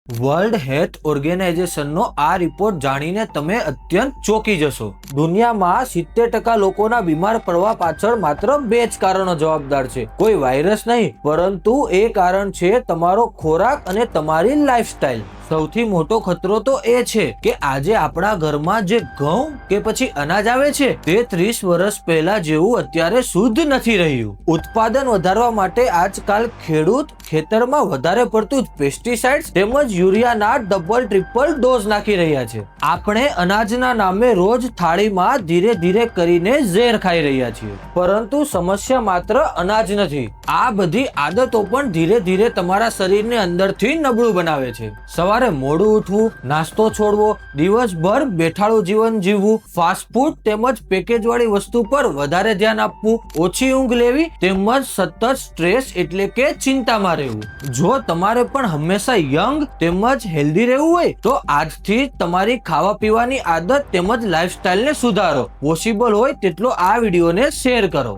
World health ઓર્ગેનાઇઝેશનનો આ report જાણીને તમે અત્યંત ચોંકી જશો. દુનિયામાં 70% લોકોના બીમાર પડવા પાછળ માત્ર 2 જ કારણો જવાબદાર છે. કોઈ વાયરસ નહીં, પરંતુ એ કારણ છે તમારો ખોરાક અને તમારી લાઈફસ્ટાઈલ. સૌથી મોટો ખતરો તો એ છે કે આજે આપણા ઘરમાં જે ઘઉં કે પછી અનાજ આવે છે તે 30 વર્ષ પહેલા જેવું અત્યારે શુદ્ધ નથી રહ્યું. ઉત્પાદન વધારવા માટે આજકાલ ખેડૂત ખેતરમાં વધારે પડતું પેસ્ટિસાઇડ્સ તેમજ યુરિયાના ડબલ ટ્રિપલ ડોઝ નાખી રહ્યા છે. આપણે અનાજના નામે રોજ થાળીમાં ધીરે ધીરે કરીને ઝેર ખાઈ રહ્યા છીએ. પરંતુ સમસ્યા માત્ર અનાજ નથી. આ બધી આદતો પણ ધીરે ધીરે તમારા શરીરને અંદરથી નબળું બનાવે છે. સવારે મોડું ઉઠવું, નાસ્તો છોડવો, દિવસભર બેઠાડું જીવન જીવવું, ફાસ્ટ ફૂડ તેમજ પેકેજ વાળી વસ્તુ પર વધારે ધ્યાન આપવું, ઓછી ઊંઘ લેવી તેમજ સતત સ્ટ્રેસ એટલે કે ચિંતામાં રહેવું. જો તમારે પણ હંમેશા યંગ તેમજ હેલ્ધી રહેવું હોય તો આજથી તમારી ખાવા પીવાની આદત તેમજ લાઈફસ્ટાઈલને સુધારો. પોસિબલ હોય તેટલો આ વિડીયોને શેર કરો.